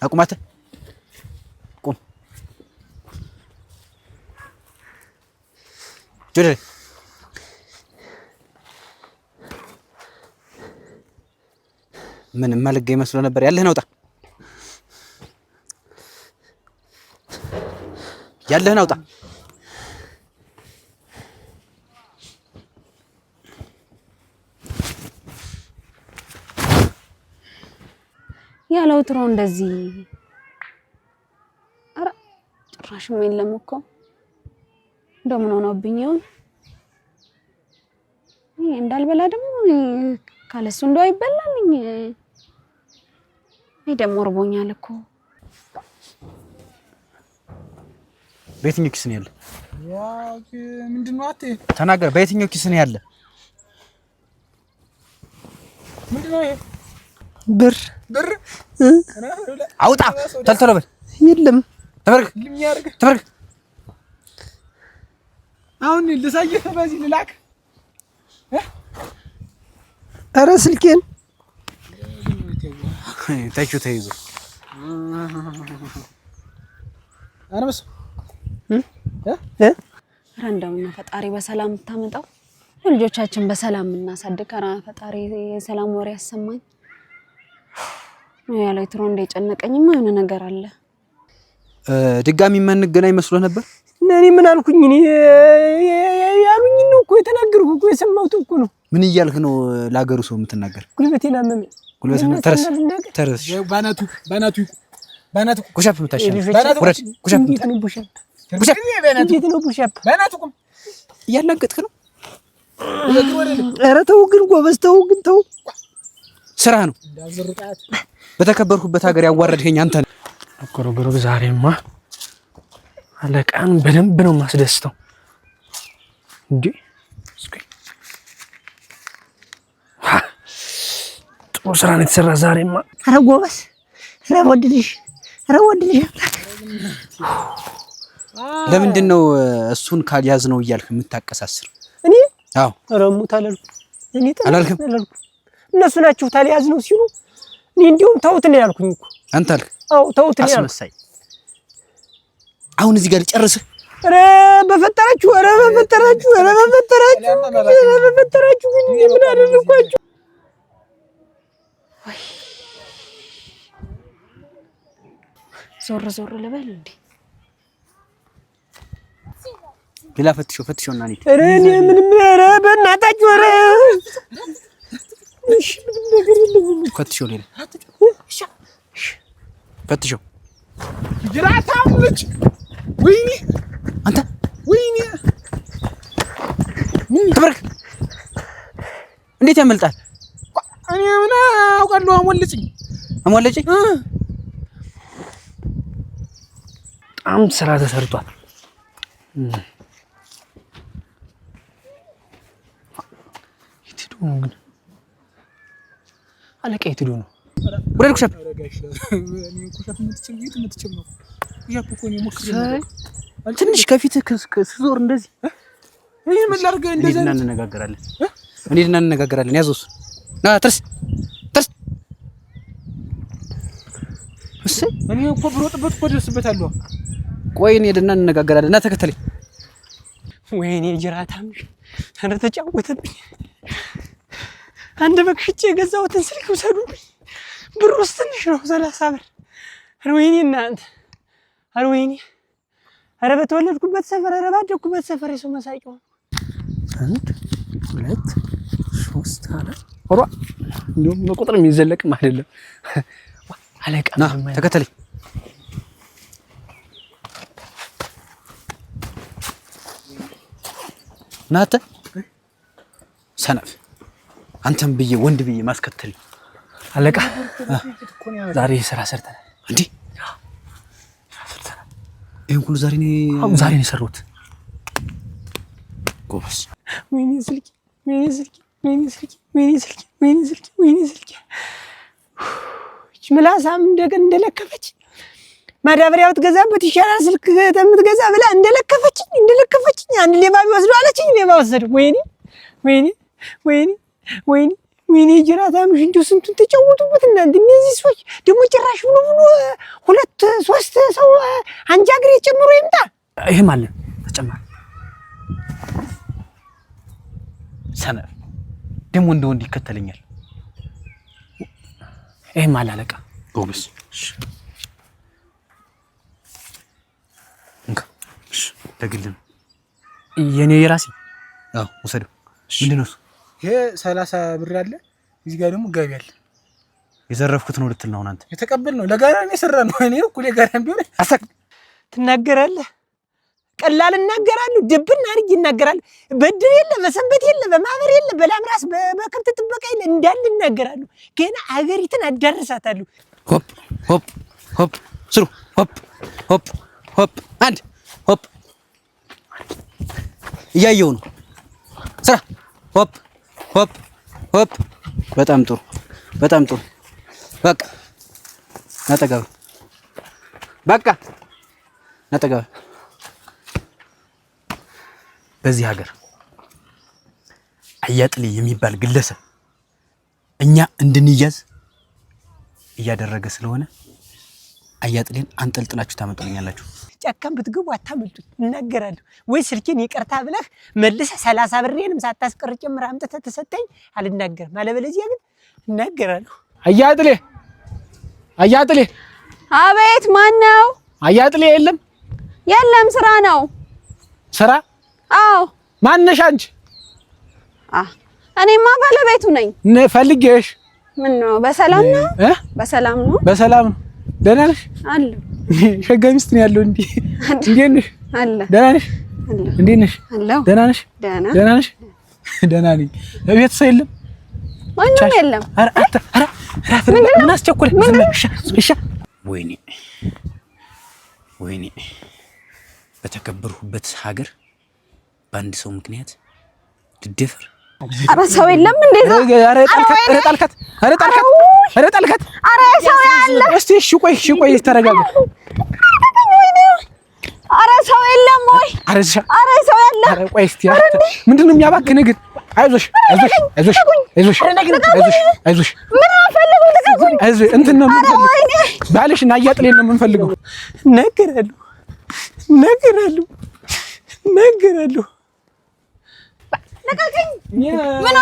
አቁማት ቁም ጆዴ ምን ማልገኝ መስሎ ነበር ያለህን አውጣ ያለህን አውጣ ያለው ትሮ እንደዚህ አረ ጭራሽም የለም እኮ እንደምን ሆነብኝ ይሁን እንዳልበላ ደግሞ ካለሱ እንደው አይበላልኝ ደግሞ እርቦኛል እኮ በየትኛው ኪስ ነው ያለ ያ ምንድነው አቴ ተናገር በየትኛው ኪስ ነው ያለ ምንድነው ይሄ ብር አውጣ ተልተሎ በል የለም ተበርክ ተበርክ አሁን ልሳየህ በዚህ ልላክ ኧረ ስልኬን ታይቹ ተይዞ አረመስ ረንዳውና ፈጣሪ በሰላም ታመጣው ልጆቻችን በሰላም እናሳድግ አራ ፈጣሪ የሰላም ወሬ ያሰማኝ ያለው ትሮ እንደጨነቀኝማ የሆነ ነገር አለ ድጋሚ ማንገናኝ መስሎ ነበር እኔ ምን አልኩኝ እኔ ያሉኝ ነው እኮ የተናገርኩ እኮ የሰማሁት እኮ ነው ምን እያልክ ነው ለሀገሩ ሰው የምትናገር ጉልበቴን አመመኝ ጉልበቴን ተረስ ባናቱ ኩሻፕ ምታሽን ኩራጭ ኩሻፕ ኩሻፕ ባናቱ ቁም እያላገጥክ ነው ኧረ ተው ግን ጎበዝ ተው ግን ተው ስራ ነው በተከበርኩበት ሀገር ያዋረድከኝ አንተ ነህ አቆረቆረ ዛሬማ አለቃን በደንብ ነው ማስደስተው እንዴ እስኪ ጥሩ ስራ ነው የተሰራ ዛሬማ ኧረ ጎበዝ ኧረ ወድልሽ ለምንድን ነው እሱን ካልያዝ ነው እያልክ የምታቀሳስር እኔ አዎ ረሙት አላልኩ እኔ አላልክም እነሱ ናቸው ታልያዝ ነው ሲሉ እኔ እንዲሁም ተውት ነው ያልኩኝ እኮ አንተ አልክ አዎ ተውት ነው ያልኩኝ አስመሳይ አሁን እዚህ ጋር ጨርስ ኧረ በፈጠራችሁ ግን ምን አደረኳችሁ ዞር ልበል እንዴ ሌላ ፈትሾና ነኝ ኧረ እኔ ምንም ኧረ በእናታችሁ ኧረ እሺ ምንም ነገር የለም ፈትሾ ሌላ ፈትሾ ጅራታም ልጅ ወይኔ አንተ ወይኔ ተበርክ እንዴት ያመልጣል እኔ ምን አውቃለሁ አሞለጭኝ በጣም ስራ ተሰርቷል ግን አለቃ የትዶ ነው ወደ ኩሻፕ ትንሽ ከፊት ስዞር እንደዚህ እኔ ምን ላድርግ እንደዚህ እንነጋገራለን ያዘው ና ትርስ እኔ እኮ ብሮጥበት እኮ ደርስበታለሁ ቆይ እንሂድና እንነጋገራለን እና ተከተለኝ ወይኔ ጅራታም ኧረ ተጫወተብኝ አንድ በክሽቼ የገዛሁትን ስልክ ወሰዱብኝ ብሩስ ትንሽ ነው 30 ብር ኧረ ወይኔ እናንተ ኧረ ወይኔ ኧረ በተወለድኩበት ሰፈር ኧረ ባደኩበት ሰፈር የሰው መሳቂው 1 2 3 4 ወራ እንደውም በቁጥር የሚዘለቅም አይደለም አለቃ ና ተከተለኝ ናተ ሰነፍ አንተም ብዬ ወንድ ብዬ ማስከተል አለቃ ዛሬ ስራ ሰርተናል እንዴ ይሄን ሁሉ ዛሬ ነው የሰሩት ጎበስ ወይኔ ስልክ ምላሳም እንደለከፈች ማዳበሪያው ትገዛበት ይሻላል ስልክ የምትገዛ ብላ እንደለከፈችኝ አንድ ሌባ ቢወስዱ አለችኝ ሌባ ወሰደ ወይኔ ወይኔ ጅራታምሽ እንደው ስንቱን ተጫወቱበት እናንተ እነዚህ ሰዎች ደግሞ ጭራሽ ብሎ 2 3 ሰው አንጃ እግሬ ጨምሮ ይምጣ ይሄም አለ ተጨማሪ ሰነፍ ደግሞ እንደ ወንድ ይከተለኛል ይሄም አለ አለቃ ጎበስ እንካ ለግልም የኔ የራሴ አዎ ወሰደው ምንድነው ይሄ 30 ብር አለ እዚህ ጋር ደግሞ ገቢ አለ የዘረፍኩት ነው ልትል ነው አንተ የተቀበል ነው ለጋራ ነው የሰራነው እኔ እኮ ለጋራ ቢሆን አሰቅ ትናገራለህ ቀላል እናገራለሁ ድብና አርግ ይናገራል በድር የለ በሰንበት የለ በማህበር የለ በላምራስ በከብት ጥበቃ የለ እንዳል እናገራለሁ ገና አገሪትን አዳርሳታለሁ ሆፕ ሆፕ ሆፕ ስሩ ሆፕ ሆፕ ሆፕ አንድ ሆፕ እያየው ነው ስራ ሆፕ ሆፕ ሆፕ በጣም ጥሩ በቃ ናጠጋው በቃ ናጠጋው በዚህ ሀገር አያጥሌ የሚባል ግለሰብ እኛ እንድንያዝ እያደረገ ስለሆነ አያጥሌን አንጠልጥላችሁ ታመጡልኛላችሁ ጫካም ብትገቡ አታመልጡ እናገራለሁ ወይ ስልኬን ይቀርታ ብለህ መልሰ 30 ብሬንም ሳታስቀር ጭምር አምጥተህ ተሰጠኝ አልናገርም አለበለዚያ ግን እናገራለሁ አያጥሌ አቤት ማን ነው አያጥሌ የለም ስራ ነው ስራ አዎ ማነሽ አንቺ እኔማ ባለቤቱ ነኝ ፈልጌሽ ምን ነው በሰላም ነው በሰላም ነው ደህና ነሽ አለ ሸጋ ሚስት ነው ያለው እንዴ እንዴት ነሽ አለ ደህና ነሽ እንዴት ነሽ ደህና ነሽ ደህና ነሽ ደህና ነኝ ቤት ሰው የለም ማንም የለም ኧረ ምን አስቸኮለ እሺ ወይኔ በተከበርሁበት ሀገር በአንድ ሰው ምክንያት ልደፈር ኧረ ሰው የለም እንዴ ኧረ ጣልካት ኧረ ሰው ያለ እስቲ እሺ ቆይ ተረጋጋ ኧረ ሰው የለም ወይ ኧረ ሰው ያለ ኧረ ቆይ እስቲ ምንድነው የሚያባክህ ግን አይዞሽ ምን አፈልገው ልቀቁኝ አይዞሽ እንትን ነው የምንፈልገው ባልሽና አያጥሌን ነው የምንፈልገው ነገራለሁ ልቀቁኝ ምን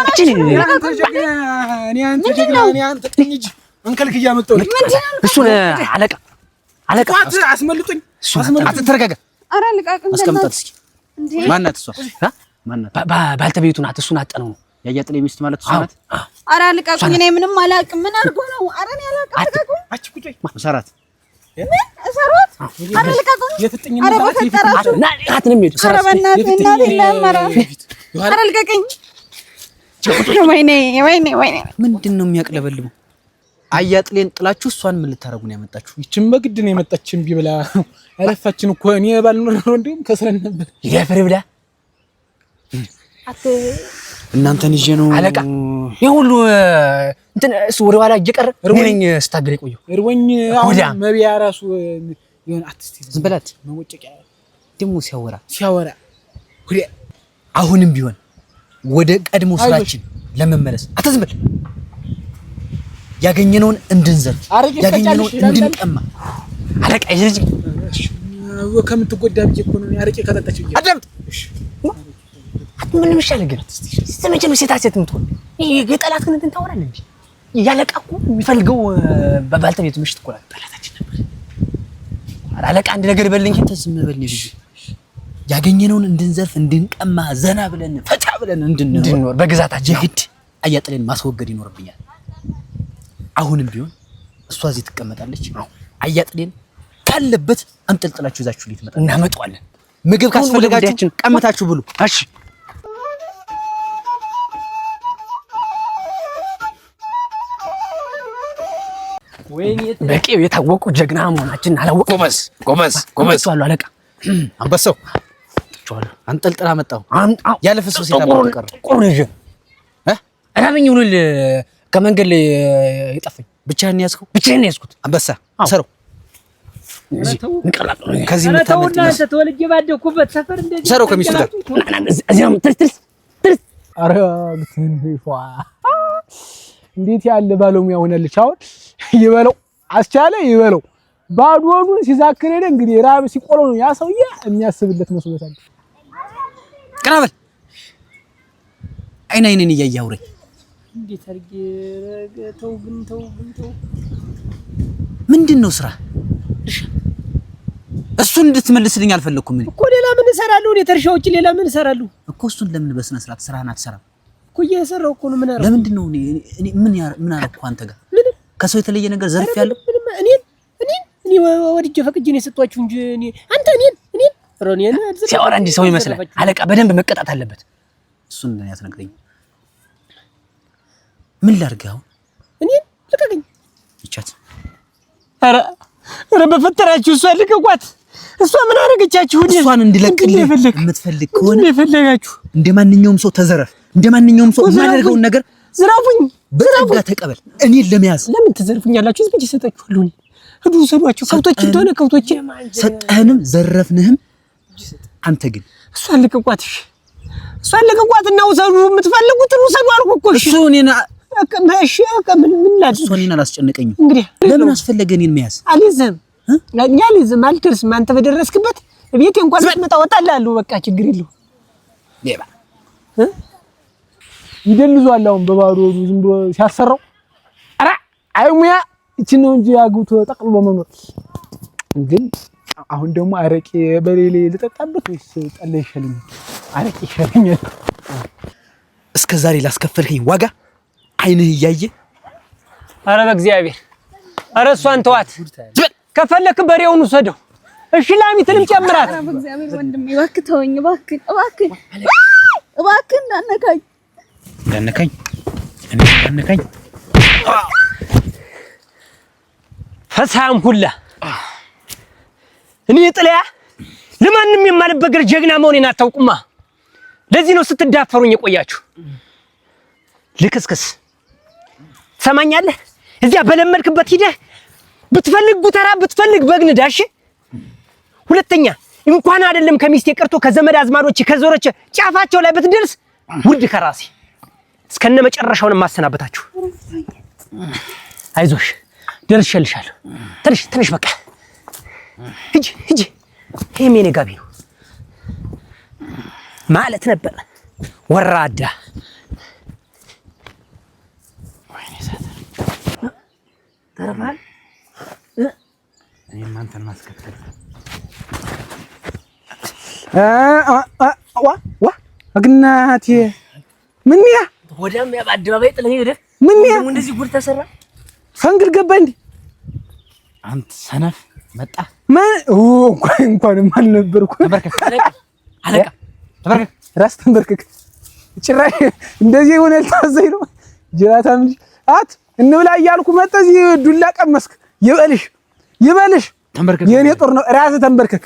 አንተ ትንጅ እንከልክ እያመጣው እሱን አለቃ አስመልጡኝ አትተረጋጋ ኧረ ልቀቁኝ አስቀምጣት እስኪ ማናት እሷ ባልተቤቱ ናት እሱን አጠነው ነው ያያጥሌ ሚስት ማለት እሷ ናት ኧረ ልቀቁኝ እኔ ምንም አላውቅም ምን አድርጎ ነው ኧረ እኔ አላውቅም ልቀቁኝ አቺ ቁጭ ሰራት እሰሩት ኧረ ልቀቁኝ የፍጥኝ ኧረ በፈጠራችሁ ናትንም ሄዱ ኧረ በእናትህ እናቴ ለማራ ኧረ ልቀቁኝ ወይኔ ምንድነው የሚያቅለበልበው አያጥሌን ጥላችሁ እሷን ምን ልታረጉ ነው ያመጣችሁ ይችን በግድ ነው የመጣችን ቢብላ አለፋችን እኮ እኔ ባልኖር ነው እንደውም ከስረን ነበር ይደፍር ብላ እናንተን ይዤ ነው አለቃ የሁሉ እንትን እሱ ወደ ኋላ እየቀረ እርወኝ ስታገል ቆየው እርወኝ አሁን መቢያ ራሱ ይሁን አትስቲ ዝም በላት መወጨቂያ ደሞ ሲያወራ አሁንም ቢሆን ወደ ቀድሞ ስራችን ለመመለስ አትዝም በል ያገኘነውን እንድንዘር ያገኘነውን እንድንቀማ አለቃ ይልጅ ከምትጎዳ ብዬ እኮ ነው አረቄ ከጠጣች ብዬ አዳምጥ ምንም ይሻል ግን ስለመቼም ሴት ምትሆን ይሄ የጠላት ግን እንትን ታወራለህ እንዴ ያለቃ እኮ የሚፈልገው በባልተቤቱ ምሽት እኮ ጠላታችን ነበር አለቃ አንድ ነገር በልኝ ተስም በልኝ ልጅ ያገኘነውን እንድንዘርፍ እንድንቀማ ዘና ብለን ፈታ ብለን እንድንኖር በግዛታችን ግድ አያጥሌን ማስወገድ ይኖርብኛል አሁንም ቢሆን እሷ እዚህ ትቀመጣለች አያጥሌን ካለበት አንጠልጥላችሁ ይዛችሁ ልትመጣ እናመጣዋለን ምግብ ካስፈልጋችሁ ቀመታችሁ ብሉ እሺ ወይኔ በቂው የታወቁ ጀግና መሆናችን አላወቁ ጎበዝ አሉ አለቃ አንበሳው ተጫዋለ አንጠልጥላ መጣው ያለ ፍስፍስ የታወቀ ቆርነጀ አራበኝ ሁሉ ከመንገድ ላይ የጠፈኝ ብቻህን ያዝኩት አንበሳ ሰረው እንቀላቀሉ ከዚህ መታመጥ አንተ ተወልጄ ባደኩበት ሰፈር እንደዚህ ሰረው ከሚስቱ ጋር እዚያም ትርስ አረ ግትንሿ እንዴት ያለ ባለሙያ ሆነልሽ። አሁን ይበለው አስቻለ ይበለው ባዶኑን ሲዛክር ሄደ። እንግዲህ ራብ ሲቆለው ነው ያ ሰውዬ የሚያስብለት መስሎታል። ቀናበል አይኔን እያየህ አውረኝ። እንዴት አድርጌ ተው ግን ምንድነው ስራ? እሱን እንድትመልስልኝ አልፈለኩም እኮ። ሌላ ምን እሰራለሁ? እኔ ተርሻ ውጪ ሌላ ምን እሰራለሁ እኮ? እሱን ለምን በስነ ስርዓት ስራህን አትሰራም እኮ? እየሰራሁ እኮ ነው። ምን አደረኩ? ለምንድን ነው እኔ ምን አደረኩ? አንተ ጋር ከሰው የተለየ ነገር ዘርፍ ያለው እኔ ወድጄ ፈቅጄ ነው የሰጧችሁ እንጂ አንተ እኔን ሲያወራ እንጂ ሰው ይመስላል። አለቃ በደንብ መቀጣት አለበት። እሱን ለኔ አትነግረኝ። ምን ላድርግ አሁን? እኔን ልቀቀኝ። ይቻት ኧረ በፈጠራችሁ እሷን ልቀቋት። እሷ ምን አደረገቻችሁ? እሷን እንድለቅልህ የምትፈልግ ከሆነ የፈለጋችሁ እንደማንኛውም ሰው ተዘረፍ። እንደማንኛውም ሰው የማደርገውን ነገር ዝራፉኝ፣ በጸጋ ተቀበል። እኔን ለመያዝ ለምን ትዘርፉኛላችሁ? ዝም ብዬ እሰጣችኋለሁ። ሂዱ ሰዷቸው። ከብቶች እንደሆነ ከብቶች ሰጠህንም ዘረፍንህም። አንተ ግን እሷን ልቀቋት። እሺ እሷን ልቀቋትና ውሰዱ። የምትፈልጉትን ውሰዱ አልኩ እኮ። እሱ እኔን እሺ ምን ላድርግ? እሱ እኔን አላስጨነቀኝም። እንግዲህ ለምን አስፈለገ እኔን መያዝ? አልይዝም አልደርስም። አንተ በደረስክበት ቤቴ እንኳን ስትመጣ እወጣልሃለሁ። በቃ ችግር የለውም። ሌባ ይደልዟል። አሁን በባዶ ዝም ብሎ ሲያሰራው ኧረ አይሙያ እቺ ነው እንጂ አግብቶ ጠቅልሎ መኖር። ግን አሁን ደግሞ አረቄ በሌሌ ልጠጣበት ወይስ ጠላ ይሻለኛል? አረቄ ይሻለኛል። እስከ ዛሬ ላስከፈልከኝ ዋጋ አይንህ እያየ ኧረ በእግዚአብሔር ኧረ እሷን ተዋት። ከፈለክ በሬውን ውሰደው። እሺ ላሚትንም ጨምራት። ኧረ በእግዚአብሔር ወንድሜ እባክህ ተወኝ፣ እባክህ እንዳነካኝ ፈሳም ሁላ እኔ ጥለያ ለማንም የማልበገር ጀግና መሆኔን አታውቁማ። ለዚህ ነው ስትዳፈሩኝ የቆያችሁ። ልክስክስ ሰማኛለህ። እዚያ በለመድክበት ሂደህ ብትፈልግ ጉተራ ብትፈልግ በግን ዳሽ። ሁለተኛ እንኳን አይደለም ከሚስቴ ቀርቶ ከዘመድ አዝማዶች ከዞሮች ጫፋቸው ላይ ብትደርስ ውርድ ከራሴ እስከነ መጨረሻውን ማሰናበታችሁ። አይዞሽ ደርሼልሻለሁ። ትንሽ በቃ ሂጂ ይሄ የኔ ጋቢ ነው ማለት ነበር። ወራዳ ተረፋል። እኔም አንተን ማስከተል ዋ አግናቴ ምን ያ ወዳም ያ በአደባባይ ጥለኝ ሄደ። ምን ያ እንደዚህ ጉድ ተሰራ። ፈንግል ገባ እንዴ? አንተ ሰነፍ መጣ። እንኳንም አልነበርኩ። አለቃ ተበርከክ፣ ራስ ተንበርከክ። ጭራሽ እንደዚህ ሆነ ታዘይ ነው ጅራታም ልጅ እንብላ እያልኩ መጣ። እዚህ ዱላ ቀመስክ። ይበልሽ ተንበርከክ። የኔ ጦር ነው። ራስ ተንበርከክ።